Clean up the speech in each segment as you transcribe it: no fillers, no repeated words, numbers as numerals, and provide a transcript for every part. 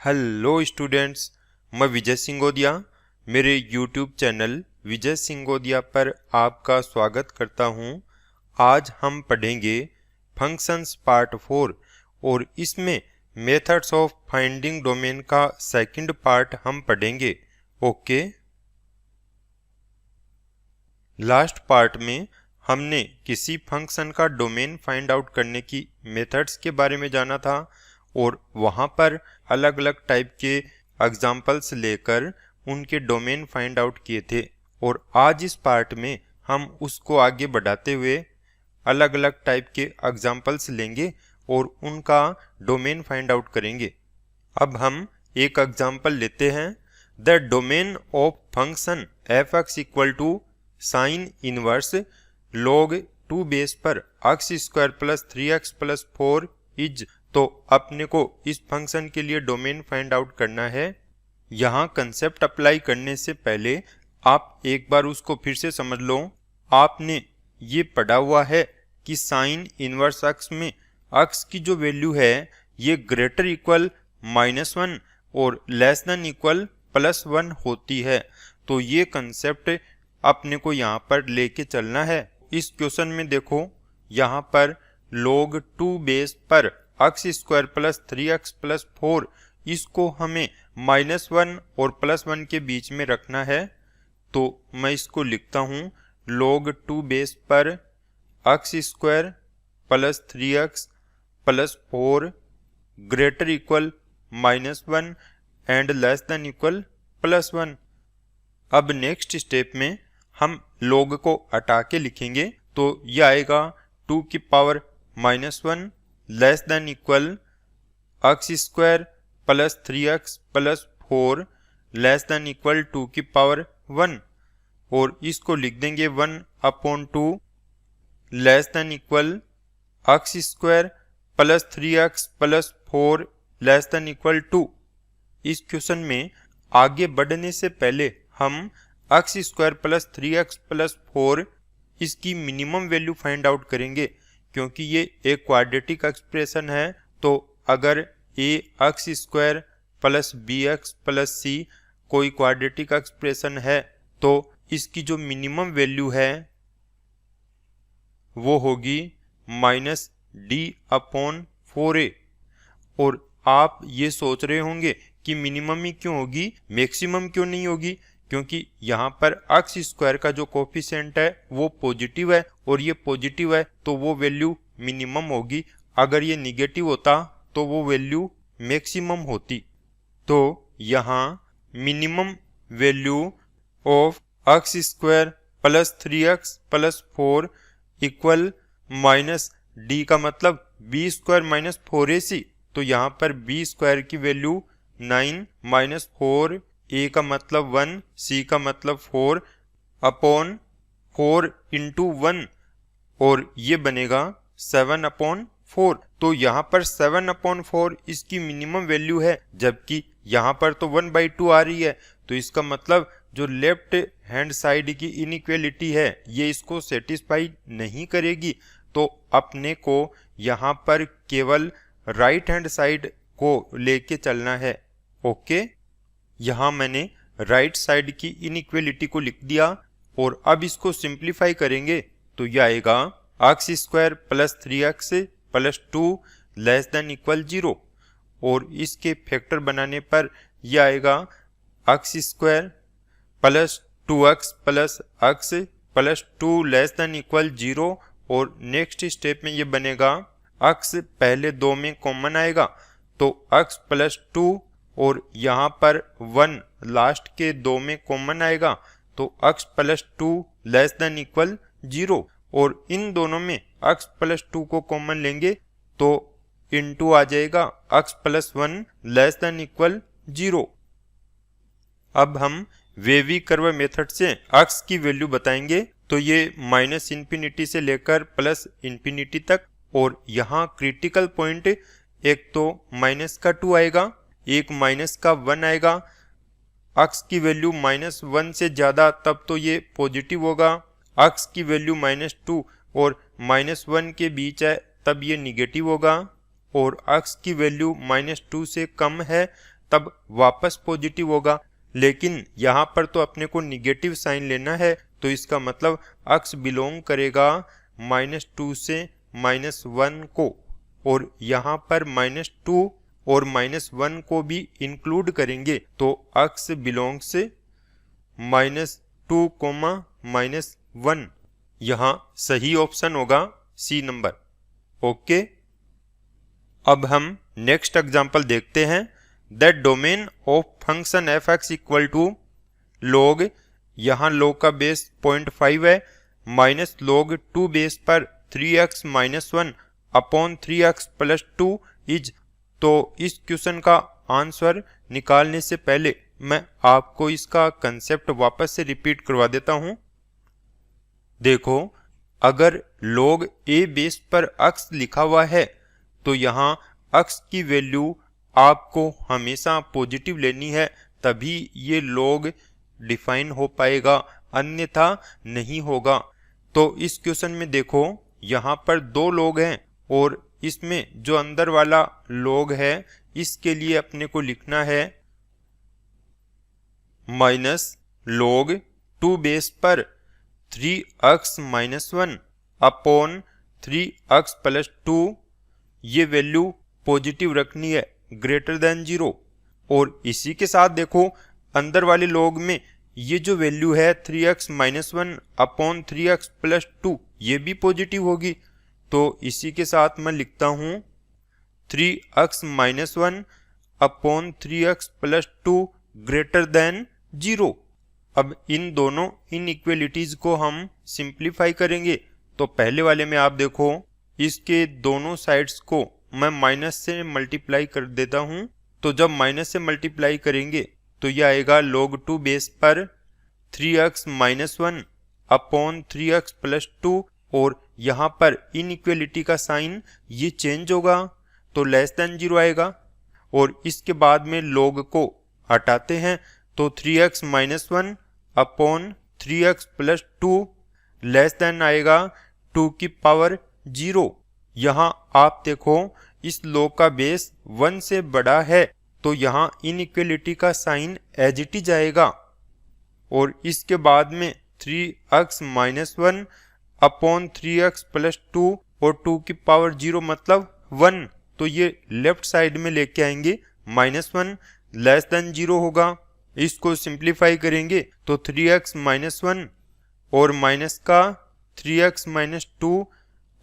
Hello students, मैं विजय सिंगोदिया मेरे YouTube channel विजय सिंगोदिया पर आपका स्वागत करता हूं। आज हम पढ़ेंगे फंक्शंस पार्ट 4 और इसमें मेथड्स ऑफ फाइंडिंग डोमेन का सेकंड पार्ट हम पढ़ेंगे। ओके, लास्ट पार्ट में हमने किसी फंक्शन का डोमेन फाइंड आउट करने की मेथड्स के बारे में जाना था और वहाँ पर अलग अलग टाइप के एग्जाम्पल्स लेकर उनके डोमेन फाइंड आउट किए थे। और आज इस पार्ट में हम उसको आगे बढ़ाते हुए अलग अलग टाइप के एग्जाम्पल्स लेंगे और उनका डोमेन फाइंड आउट करेंगे। अब हम एक एग्जाम्पल लेते हैं। The domain of function F X equal to sine inverse log 2 base पर X square plus 3x plus 4 is. तो अपने को इस फंक्शन के लिए डोमेन फाइंड आउट करना है। यहाँ कंसेप्ट अप्लाई करने से पहले आप एक बार उसको फिर से समझ लो। आपने ये पढ़ा हुआ है कि साइन इनवर्स एक्स में एक्स की जो वैल्यू है ये ग्रेटर इक्वल -1 और लेस देन इक्वल +1 होती है। तो ये कंसेप्ट अपने को यहाँ पर लेके चलना है। इस क्वेश्चन में देखो, यहाँ पर log 2 बेस पर X square plus 3x plus 4 इसको हमें -1 और +1 के बीच में रखना है। तो मैं इसको लिखता हूँ log 2 बेस पर X square plus 3x plus 4 greater equal -1 and less than equal +1। अब नेक्स्ट स्टेप में हम log को हटा के लिखेंगे तो यह आएगा 2 की power -1 less than equal x square plus 3x plus 4 less than equal 2 की पावर 1 और इसको लिख देंगे 1/2 less than equal x square plus 3x plus 4 less than equal 2। इस क्वेश्चन में आगे बढ़ने से पहले हम x square plus 3x plus 4 इसकी मिनिमम वैल्यू फाइंड आउट करेंगे, क्योंकि ये एक क्वाड्रेटिक एक्सप्रेशन है। तो अगर A X square plus B X plus C कोई क्वाड्रेटिक एक्सप्रेशन है तो इसकी जो मिनिमम वैल्यू है वो होगी -d/4a। और आप ये सोच रहे होंगे कि मिनिमम ही क्यों होगी, मैक्सिमम क्यों नहीं होगी? क्योंकि यहाँ पर एक्स स्क्वायर का जो कोफिशिएंट है वो पॉजिटिव है और ये पॉजिटिव है तो वो वैल्यू मिनिमम होगी। अगर ये निगेटिव होता तो वो वैल्यू मैक्सिमम होती। तो यहाँ minimum value of x square plus 3x plus 4 equal -d का मतलब b स्क्वायर माइनस 4ac। तो यहाँ पर b स्क्वायर की वैल्यू 9 माइनस 4, a का मतलब 1, c का मतलब 4 अपॉन 4 इंटू 1 और ये बनेगा 7/4। तो यहाँ पर 7/4 इसकी मिनिमम वैल्यू है, जबकि यहाँ पर तो 1/2 आ रही है। तो इसका मतलब जो लेफ्ट हैंड साइड की इनइक्वालिटी है ये इसको सेटिस्फाई नहीं करेगी। तो अपने को यहाँ पर केवल राइट हैंड साइड को लेके चलना है। ओके, यहाँ मैंने राइट साइड की इनइक्वालिटी को लिख दिया और अब इसको सिंप्लीफाई करेंगे तो यह आएगा x square plus 3x plus 2 less than equal 0 और इसके फैक्टर बनाने पर यह आएगा x square plus 2x plus x plus 2 less than equal 0 और नेक्स्ट स्टेप में ये बनेगा x पहले दो में कॉमन आएगा तो x प्लस 2 और यहाँ पर 1 लास्ट के दो में कॉमन आएगा तो x plus 2 less than equal 0 और इन दोनों में x प्लस 2 को कॉमन लेंगे तो इनटू आ जाएगा x plus 1 less than equal 0। अब हम वेवी कर्व मेथड से x की वैल्यू बताएंगे तो ये -∞ से लेकर +∞ तक और यहाँ क्रिटिकल पॉइंट एक तो -2 आएगा, एक -1 आएगा। x की वैल्यू -1 से ज़्यादा तब तो ये पॉजिटिव होगा, x की वैल्यू -2 और -1 के बीच है तब ये निगेटिव होगा और x की वैल्यू -2 से कम है तब वापस पॉजिटिव होगा, लेकिन यहाँ पर तो अपने को निगेटिव साइन लेना है, तो इसका मतलब x बिलोंग करेगा -2 से -1 को, और यहाँ पर -2 और -1 को भी इंक्लूड करेंगे तो x बिलोंग से -2, -1। यहाँ सही ऑप्शन होगा सी नंबर। ओके, अब हम नेक्स्ट एग्जांपल देखते हैं। The domain of function F X equal to log, यहाँ log का बेस 0.5 है, माइनस log 2 बेस पर 3x - 1 अपॉन 3x + 2 इज। तो इस क्वेश्चन का आंसर निकालने से पहले मैं आपको इसका कंसेप्ट वापस से रिपीट करवा देता हूं। देखो, अगर log a बेस पर x लिखा हुआ है तो यहाँ x की वैल्यू आपको हमेशा पॉजिटिव लेनी है, तभी ये log डिफाइन हो पाएगा, अन्यथा नहीं होगा। तो इस क्वेश्चन में देखो, यहाँ पर 2 log हैं और इसमें जो अंदर वाला log है इसके लिए अपने को लिखना है -log 2 बेस पर 3x - 1 अपॉन 3x + 2। ये वैल्यू पॉजिटिव रखनी है, ग्रेटर देन 0। और इसी के साथ देखो, अंदर वाले log में ये जो वैल्यू है 3x - 1 अपॉन 3x + 2 ये भी पॉजिटिव होगी। तो इसी के साथ मैं लिखता हूँ 3x - 1 upon 3x + 2 greater than 0। अब इन दोनों इनइक्वालिटीज को हम सिंप्लीफाई करेंगे। तो पहले वाले में आप देखो, इसके दोनों साइड्स को मैं माइनस से मल्टीप्लाई कर देता हूँ। तो जब माइनस से मल्टीप्लाई करेंगे तो यह आएगा log 2 बेस पर 3x - 1 अपॉन 3x + 2, और यहाँ पर इनइक्वालिटी का साइन ये चेंज होगा तो लेस देन 0 आएगा। और इसके बाद में log को हटाते हैं तो 3x - 1 upon 3x + 2 less than आएगा 2 की पावर 0। यहाँ आप देखो, इस log का बेस 1 से बड़ा है तो यहाँ इनइक्वालिटी का साइन एज इट इज आएगा। और इसके बाद में 3x - 1 अपॉन 3x + 2 और 2 की पावर 0 मतलब 1, तो ये लेफ्ट साइड में लेके आएंगे, -1 लेस देन 0 होगा। इसको सिंप्लीफाई करेंगे तो 3x - 1 और माइनस का 3x - 2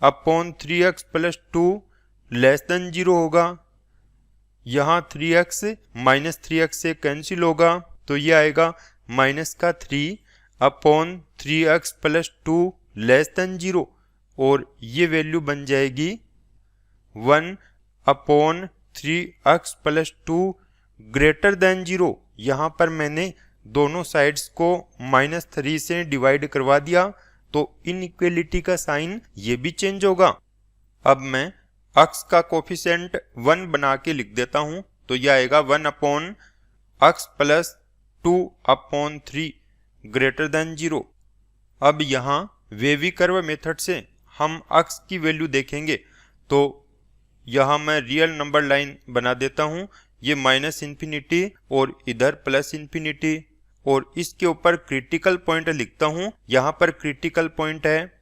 upon 3x + 2 less than 0 होगा। यहाँ 3x - 3x से कैंसिल होगा तो ये आएगा माइनस का 3 अपॉन 3x + 2 लेस देन 0, और ये वैल्यू बन जाएगी 1 अपॉन 3x + 2 ग्रेटर देन 0। यहाँ पर मैंने दोनों साइड्स को -3 से डिवाइड करवा दिया तो इनइक्वालिटी का साइन ये भी चेंज होगा। अब मैं x का कोफिशिएंट 1 बना के लिख देता हूँ, तो यह आएगा 1 upon x + 2 upon 3 greater than 0। अब यहाँ वेवी कर्व मेथड से हम x की वैल्यू देखेंगे, तो यहाँ मैं रियल नंबर लाइन बना देता हूँ, ये -∞ और इधर +∞, और इसके ऊपर क्रिटिकल पॉइंट लिखता हूँ। यहाँ पर क्रिटिकल पॉइंट है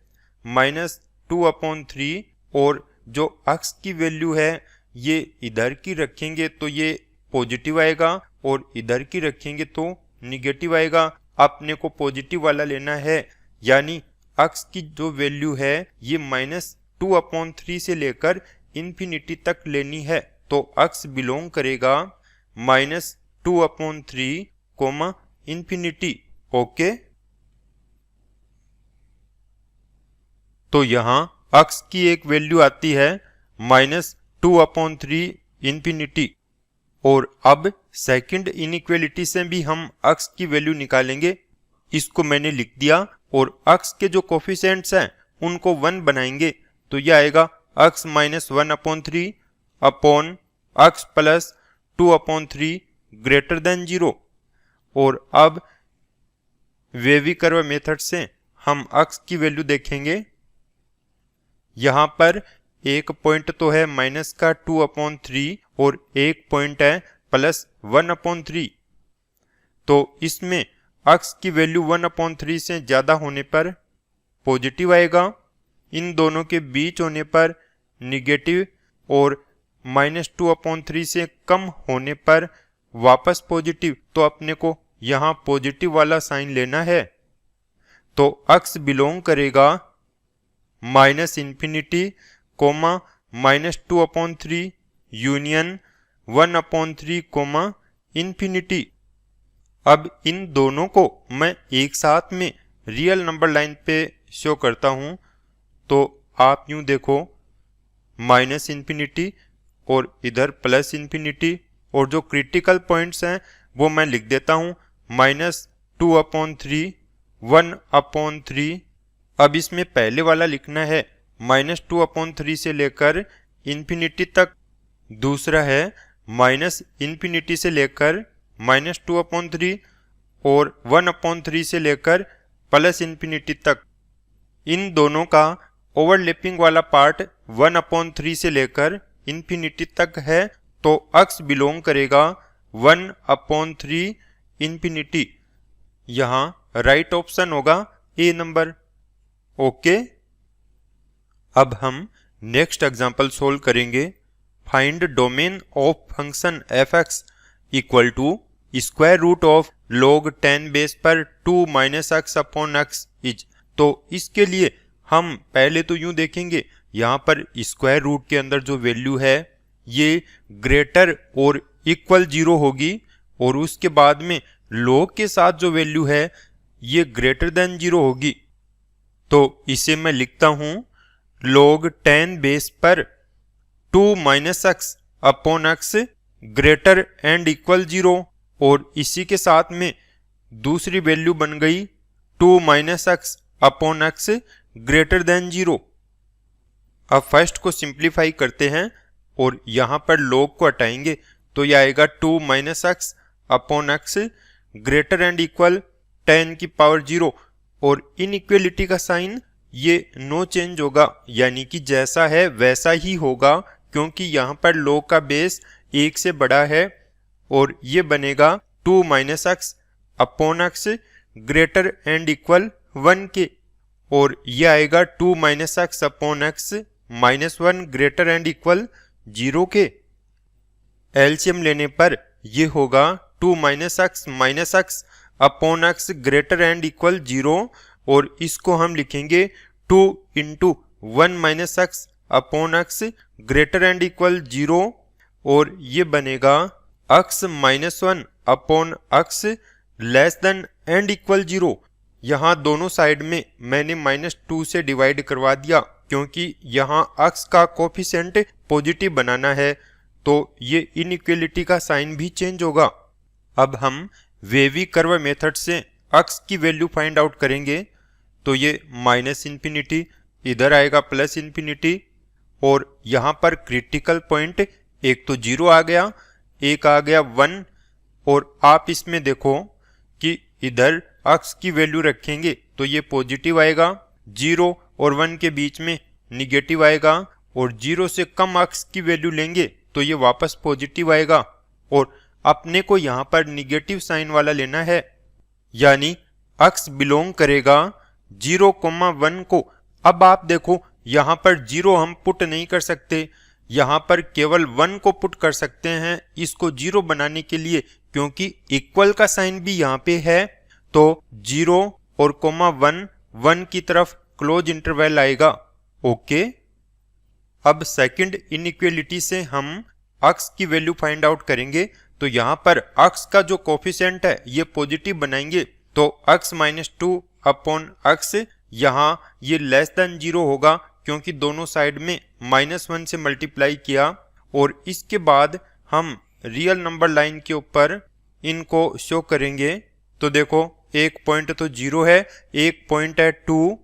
-2/3, और जो x की वैल्यू है ये इधर की रखेंगे तो ये पॉजिटिव आएगा, और इधर की रखेंगे तो निगेटिव आएगा। अपने को पॉजिटिव वाला लेना है, यानी x की जो वैल्यू है ये -2/3 से लेकर इन्फिनिटी तक लेनी है। तो x बिलोंग करेगा -2/3, इन्फिनिटी। ओके, तो यहाँ x की एक वैल्यू आती है -2/3 इन्फिनिटी। और अब सेकंड इनइक्वालिटी से भी हम x की वैल्यू निकालेंगे। इसको मैंने लिख दिया, और x के जो कोफिशिएंट्स हैं उनको 1 बनाएंगे, तो यह आएगा x - 1/3 upon x + 2/3 greater than 0। और अब वेवी कर्व मेथड से हम x की वैल्यू देखेंगे। यहाँ पर एक पॉइंट तो है -2/3 और एक पॉइंट है 1/3, तो इसमें x की वैल्यू 1/3 से ज़्यादा होने पर पॉजिटिव आएगा, इन दोनों के बीच होने पर निगेटिव और -2/3 से कम होने पर वापस पॉजिटिव। तो अपने को यहाँ पॉजिटिव वाला साइन लेना है। तो x बिलोंग करेगा -∞, -2/3 यूनियन 1/3, ∞। अब इन दोनों को मैं एक साथ में रियल नंबर लाइन पे शो करता हूँ। तो आप यूं देखो, -∞ और इधर +∞, और जो क्रिटिकल पॉइंट्स हैं वो मैं लिख देता हूँ, -2/3, 1/3। अब इसमें पहले वाला लिखना है -2/3 से लेकर इन्फिनिटी तक, दूसरा है -∞ से लेकर -2/3 और 1/3 से लेकर +∞ तक। इन दोनों का ओवरलैपिंग वाला पार्ट 1/3 से लेकर इन्फिनिटी तक है। तो x बिलोंग करेगा 1/3 इन्फिनिटी। यहाँ राइट ऑप्शन होगा ए नंबर। ओके, अब हम नेक्स्ट एग्जांपल सोल्व करेंगे। Find domain of function f(x) equal to square root of log 10 base पर 2 - x/x इज। तो इसके लिए हम पहले तो यूं देखेंगे, यहाँ पर स्क्वायर रूट के अंदर जो वैल्यू है ये ग्रेटर और इक्वल 0 होगी, और उसके बाद में log के साथ जो वैल्यू है ये ग्रेटर देन 0 होगी। तो इसे मैं लिखता हूं log 10 बेस पर 2 - x/x ग्रेटर एंड इक्वल 0, और इसी के साथ में दूसरी वैल्यू बन गई 2 - x/x ग्रेटर देन 0। अब फर्स्ट को सिंप्लीफाई करते हैं और यहाँ पर log को हटाएंगे, तो यह आएगा 2 - x/x ग्रेटर एंड इक्वल 10 की पावर 0, और इनइक्वलिटी का साइन ये नो चेंज होगा, यानी कि जैसा है वैसा ही होगा, क्योंकि यहाँ पर log का बेस 1 से बड़ा है, और ये बनेगा 2 - x/x ग्रेटर एंड इक्वल 1 के, और ये आएगा 2 - x/x -1 ग्रेटर एंड इक्वल 0 के। एलसीएम लेने पर ये होगा 2 - x ग्रेटर एंड इक्वल 0, और इसको हम लिखेंगे 2 × 1 - x/x ग्रेटर एंड इक्वल 0, और ये बनेगा x - 1/x less than and equal 0। यहाँ दोनों साइड में मैंने -2 से डिवाइड करवा दिया, क्योंकि यहाँ x का कोफिशिएंट पॉजिटिव बनाना है, तो ये इनइक्वलिटी का साइन भी चेंज होगा। अब हम वेवी कर्व मेथड से x की वैल्यू फाइंड आउट करेंगे। तो ये -∞, इधर आएगा +∞, और यहाँ पर क्रिटिकल पॉइंट एक तो 0 आ गया, एक आ गया 1, और आप इसमें देखो कि इधर x की वैल्यू रखेंगे तो ये पॉजिटिव आएगा, 0 और 1 के बीच में निगेटिव आएगा, और 0 से कम x की वैल्यू लेंगे तो ये वापस पॉजिटिव आएगा, और अपने को यहाँ पर निगेटिव साइन वाला लेना है, यानी x बिलोंग करेगा 0,1 को। अब आप देखो यहाँ पर 0 हम पुट नहीं कर सकते, यहाँ पर केवल 1 को पुट कर सकते हैं इसको 0 बनाने के लिए, क्योंकि इक्वल का साइन भी यहाँ पे है। तो 0 और 1 की तरफ क्लोज इंटरवल आएगा। ओके, अब सेकंड इनइक्वलिटी से हम x की वैल्यू फाइंड आउट करेंगे। तो यहाँ पर x का जो कोफिशिएंट है ये पॉजिटिव बनाएंगे, तो x - 2/x यहाँ ये लेस देन 0 होगा, क्योंकि दोनों साइड में -1 से मल्टीप्लाई किया, और इसके बाद हम रियल नंबर लाइन के ऊपर इनको शो करेंगे। तो देखो एक पॉइंट तो 0 है, एक पॉइंट है 2,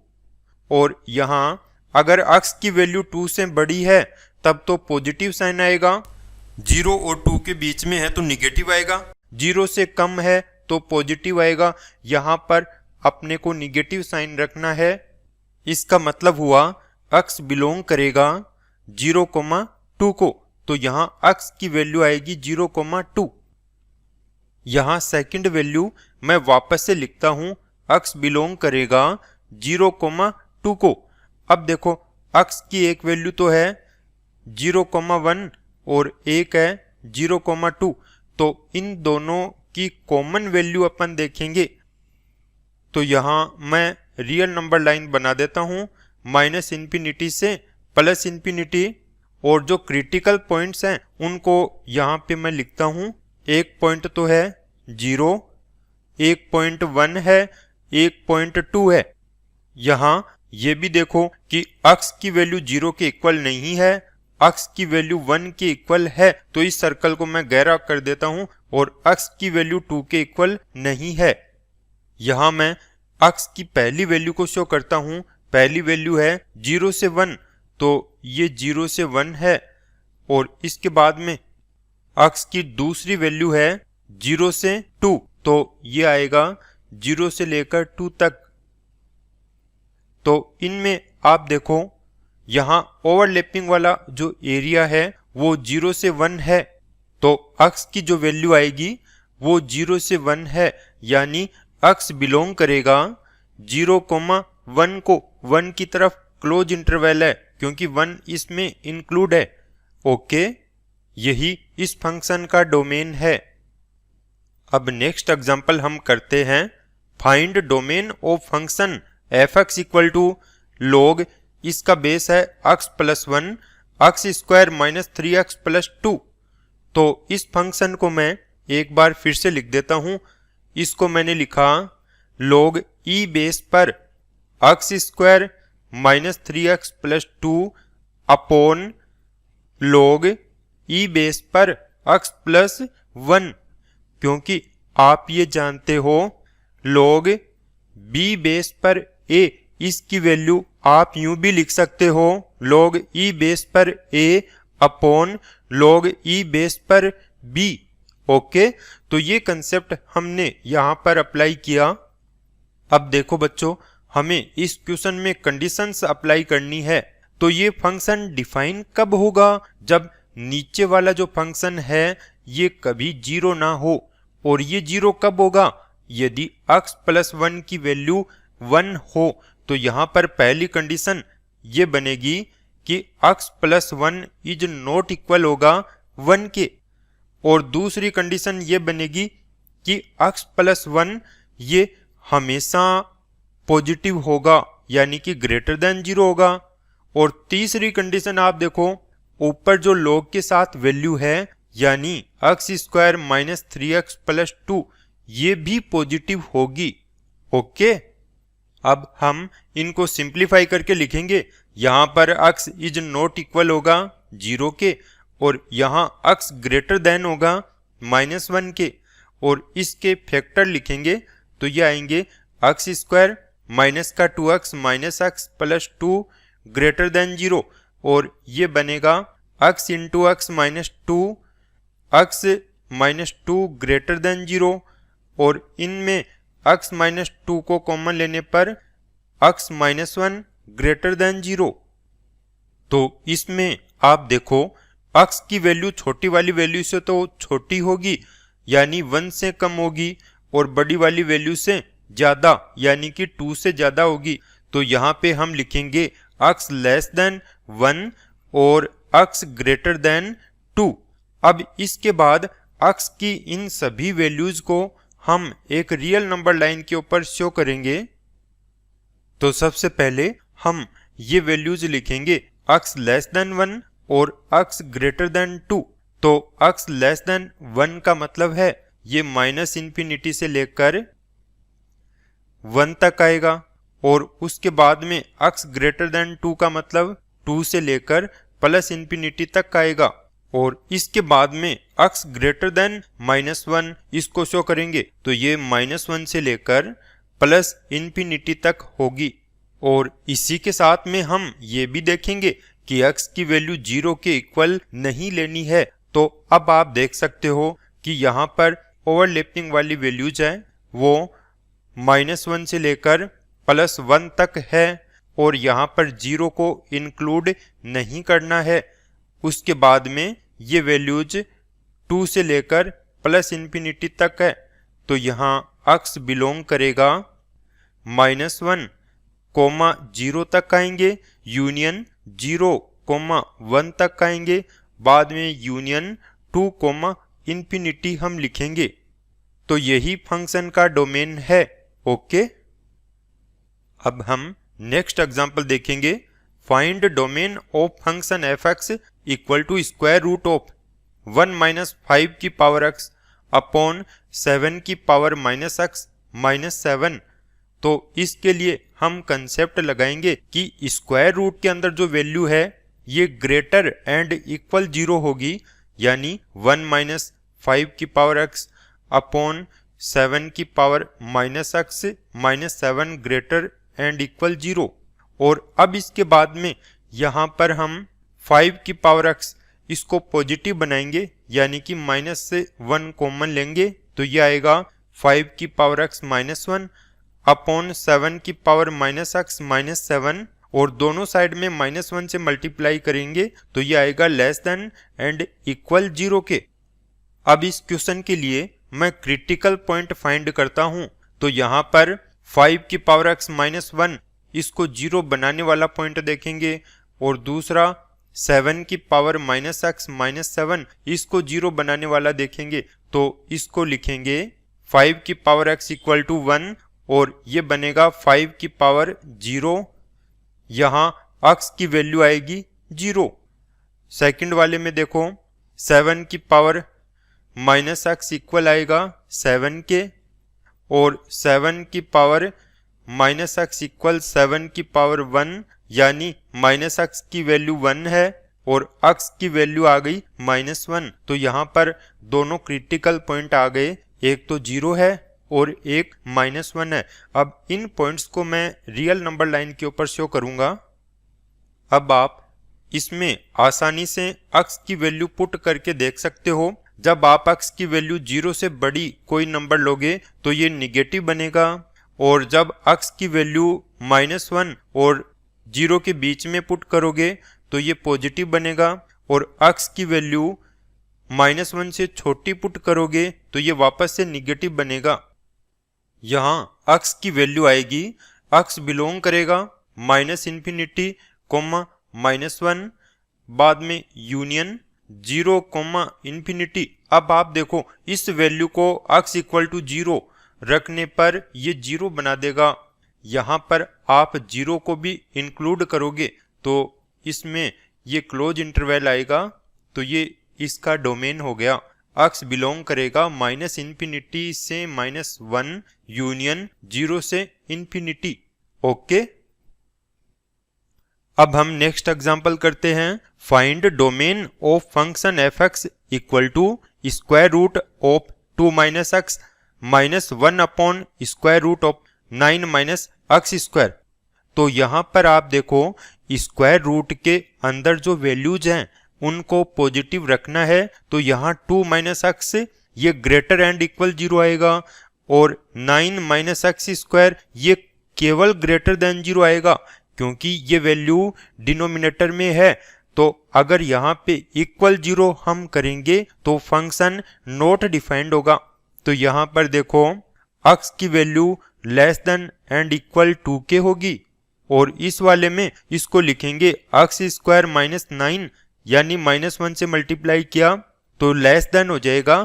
और यहाँ अगर x की वैल्यू 2 से बड़ी है तब तो पॉजिटिव साइन आएगा, 0 और 2 के बीच में है तो निगेटिव आएगा, 0 से कम है तो पॉजिटिव आएगा। यहाँ पर अपने को निगेटिव साइन रखना है। इसका मतलब हुआ x बिलोंग करेगा 0,2 को, तो यहाँ x की वैल्यू आएगी 0,2। यहाँ सेकंड वैल्यू मैं वापस से लिखता हूँ, x बिलोंग करेगा 0,2 को। अब देखो x की एक वैल्यू तो है 0,1 और एक है 0,2, तो इन दोनों की कॉमन वैल्यू अपन देखेंगे। तो यहाँ मैं रियल नंबर लाइन बना देता हूँ माइनस इन्फिनिटी से प्लस इन्फिनिटी, और जो क्रिटिकल पॉइंट्स हैं उनको यहाँ पे मैं लिखता हूँ। एक पॉइंट तो है 0, 1.1 है, 1.2 है। यहाँ ये भी देखो कि x की वैल्यू 0 के इक्वल नहीं है, x की वैल्यू 1 के इक्वल है, तो इस सर्कल को मैं गहरा कर देता हूँ, और x की वैल्यू 2 के इक्वल नहीं है। यहाँ मैं x की पहली वैल्यू को शो करता हूँ। पहली वैल्यू है 0 से 1, तो ये 0 से 1 है, और इसके बाद में x की दूसरी वैल्यू है 0 से 2, तो ये आएगा 0 से लेकर 2 तक। तो इनमें आप देखो यहाँ ओवरलैपिंग वाला जो एरिया है वो 0 से 1 है, तो x की जो वैल्यू आएगी वो 0 से 1 है, यानी x बिलोंग करेगा 0,1 को 1 की तरफ, क्लोज इंटरवल है क्योंकि 1 इसमें इंक्लूड है। ओके, यही इस फंक्शन का डोमेन है। अब नेक्स्ट एग्जांपल हम करते हैं। Find domain of function f(x) equal to log, इसका बेस है x plus 1 x square minus 3x plus 2। तो इस फंक्शन को मैं एक बार फिर से लिख देता हूँ। इसको मैंने लिखा log e बेस पर x square minus 3x plus 2 upon log e base पर x प्लस 1, क्योंकि आप ये जानते हो log b बेस पर a, इसकी वैल्यू आप यूं भी लिख सकते हो log e बेस पर a upon log e base पर b। ओके, तो ये कंसेप्ट हमने यहाँ पर अप्लाई किया। अब देखो बच्चों, हमें इस क्वेश्चन में कंडीशंस अप्लाई करनी है। तो ये फंक्शन डिफाइन कब होगा? जब नीचे वाला जो फंक्शन है ये कभी 0 ना हो। और ये 0 कब होगा? यदि x प्लस 1 की वैल्यू 1 हो। तो यहाँ पर पहली कंडीशन ये बनेगी कि x plus 1 is not equal होगा 1 के, और दूसरी कंडीशन ये बनेगी कि x प्लस 1 ये हमेशा पॉजिटिव होगा, यानी कि ग्रेटर देन 0 होगा। और तीसरी कंडीशन आप देखो, ऊपर जो log के साथ वैल्यू है यानी x square minus 3x plus 2, ये भी पॉजिटिव होगी। ओके, अब हम इनको सिंप्लीफाई करके लिखेंगे। यहाँ पर x इज नॉट इक्वल होगा 0 के, और यहाँ x ग्रेटर देन होगा -1 के, और इसके फैक्टर लिखेंगे तो ये आएंगे x स्क्वायर माइनस का 2x minus x plus 2 greater than 0, और ये बनेगा x into x minus 2 x minus 2 greater than 0, और इनमें x माइनस 2 को कॉमन लेने पर x माइनस 1 ग्रेटर देन 0। तो इसमें आप देखो x की वैल्यू छोटी वाली वैल्यू से तो छोटी होगी, यानी 1 से कम होगी, और बड़ी वाली वैल्यू से ज्यादा यानी कि 2 से ज्यादा होगी। तो यहाँ पे हम लिखेंगे x लेस देन 1 और x ग्रेटर देन 2। अब इसके बाद x की इन सभी वैल्यूज को हम एक रियल नंबर लाइन के ऊपर शो करेंगे। तो सबसे पहले हम ये वैल्यूज लिखेंगे x लेस देन 1 और x ग्रेटर देन 2। तो x लेस देन 1 का मतलब है ये माइनस इन्फिनिटी से लेकर 1 तक आएगा, और उसके बाद में x ग्रेटर देन 2 का मतलब 2 से लेकर प्लस इन्फिनिटी तक आएगा, और इसके बाद में x ग्रेटर देन -1 इसको शो करेंगे तो ये -1 से लेकर प्लस इन्फिनिटी तक होगी। और इसी के साथ में हम ये भी देखेंगे कि x की वैल्यू 0 के इक्वल नहीं लेनी है। तो अब आप देख सकते हो कि यहाँ पर ओवरलैपिंग वाली वैल्यूज है वो -1 से लेकर +1 तक है, और यहाँ पर 0 को इंक्लूड नहीं करना है। उसके बाद में ये वैल्यूज 2 से लेकर प्लस इन्फिनिटी तक है, तो यहाँ अक्स बिलोंग करेगा -1 कोमा 0 तक आएंगे, यूनियन 0 कोमा 1 तक आएंगे, बाद में यूनियन 2 कोमा इन्फिनिटी हम लिखेंगे। तो यही फंक्शन का डोमेन है। ओके, अब हम नेक्स्ट एग्जांपल देखेंगे। Find domain of function F X equal to square root of 1 minus 5 की पावर एक्स अपॉन 7 की पावर माइनस एक्स माइनस 7। तो इसके लिए हम कंसेप्ट लगाएंगे कि स्क्वायर रूट के अंदर जो वैल्यू है ये ग्रेटर एंड इक्वल 0 होगी, यानी 1 माइनस 5 की पावर एक्स अपॉन 7 की power minus X minus 7 greater and equal 0। और अब इसके बाद में यहाँ पर हम 5 की पावर एक्स इसको पॉजिटिव बनाएंगे, यानी कि माइनस से 1 कॉमन लेंगे, तो ये आएगा 5 की पावर एक्स माइनस 1 अपॉन 7 की पावर माइनस एक्स माइनस 7, और दोनों साइड में -1 से मल्टीप्लाई करेंगे तो ये आएगा लेस देन एंड इक्वल 0 के। अब इस क्वेश्चन के लिए मैं क्रिटिकल पॉइंट फाइंड करता हूं, तो यहाँ पर 5 की पावर एक्स माइनस 1 इसको 0 बनाने वाला पॉइंट देखेंगे, और दूसरा 7 की पावर माइनस एक्स माइनस 7 इसको 0 बनाने वाला देखेंगे, तो इसको लिखेंगे 5 की पावर एक्स इक्वल टू 1, और ये बनेगा 5 की पावर 0, यहाँ एक्स की वैल्यू आएगी 0। सेकंड वाले में देखो 7 की पावर माइनस एक्स इक्वल आएगा 7 के, और 7 की पावर माइनस एक्स इक्वल 7 की पावर 1, यानी माइनस एक्स की वैल्यू 1 है और एक्स की वैल्यू आ गई -1। तो यहाँ पर दोनों क्रिटिकल पॉइंट आ गए, एक तो 0 है और एक -1 है। अब इन पॉइंट्स को मैं रियल नंबर लाइन के ऊपर शो करूंगा। अब आप इसमें आसानी से एक्स की वैल्यू पुट करके देख सकते हो। जब आप एक्स की वैल्यू 0 से बड़ी कोई नंबर लोगे तो ये निगेटिव बनेगा, और जब एक्स की वैल्यू -1 और 0 के बीच में पुट करोगे तो ये पॉजिटिव बनेगा, और एक्स की वैल्यू -1 से छोटी पुट करोगे तो ये वापस से निगेटिव बनेगा। यहाँ एक्स की वैल्यू आएगी, एक्स बिलोंग करेगा -∞, -1, बाद में यूनियन 0, ∞। अब आप देखो इस वैल्यू को x इक्वल टू 0 रखने पर ये 0 बना देगा। यहाँ पर आप 0 को भी इंक्लूड करोगे तो इसमें ये क्लोज इंटरवल आएगा, तो ये इसका डोमेन हो गया। x बिलोंग करेगा -∞ से -1 यूनियन 0 से ∞। ओके, अब हम नेक्स्ट एग्जांपल करते हैं। Find domain of function F X equal to square root of 2 minus X minus 1 upon square root of 9 minus X square. तो यहाँ पर आप देखो स्क्वायर रूट के अंदर जो वैल्यूज हैं उनको पॉजिटिव रखना है, तो यहाँ 2 माइनस एक्स ये ग्रेटर एंड इक्वल 0 आएगा, और 9 माइनस एक्स स्क्वायर ये केवल ग्रेटर देन 0 आएगा, क्योंकि ये वैल्यू डिनोमिनेटर में है। तो अगर यहाँ पे इक्वल 0 हम करेंगे तो फंक्शन नॉट डिफाइंड होगा। तो यहाँ पर देखो x की value less than and equal 2 के होगी, और इस वाले में इसको लिखेंगे x स्क्वायर -9, यानी -1 से मल्टीप्लाई किया तो लेस देन हो जाएगा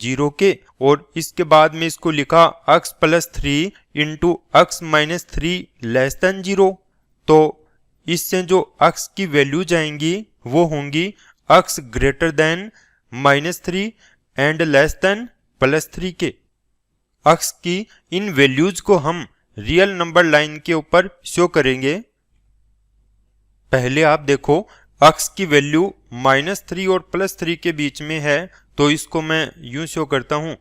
0 के, और इसके बाद में इसको लिखा x plus 3 into x minus 3 less than 0। तो इससे जो x की वैल्यू जाएंगी वो होंगी x greater than -3 and less than +3 के। x की इन वैल्यूज को हम रियल नंबर लाइन के ऊपर शो करेंगे। पहले आप देखो x की वैल्यू -3 और +3 के बीच में है, तो इसको मैं यूं शो करता हूं,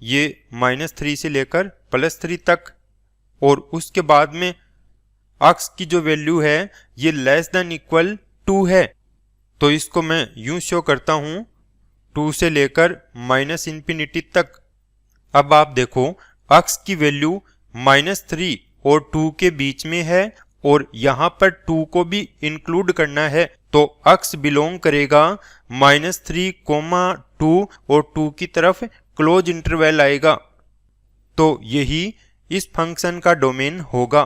ये -3 से लेकर +3 तक, और उसके बाद में x की जो वैल्यू है ये लेस देन इक्वल 2 है, तो इसको मैं यूं शो करता हूं 2 से लेकर -∞ तक। अब आप देखो x की वैल्यू -3 और 2 के बीच में है, और यहाँ पर 2 को भी इंक्लूड करना है, तो x बिलोंग करेगा -3, 2 और 2 की तरफ क्लोज इंटरवल आएगा, तो यही इस फंक्शन का डोमेन होगा।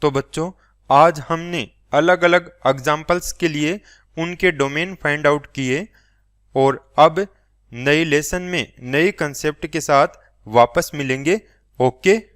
तो बच्चों, आज हमने अलग अलग एग्जाम्पल्स के लिए उनके डोमेन फाइंड आउट किए और अब नए लेसन में नए कंसेप्ट के साथ वापस मिलेंगे। ओके।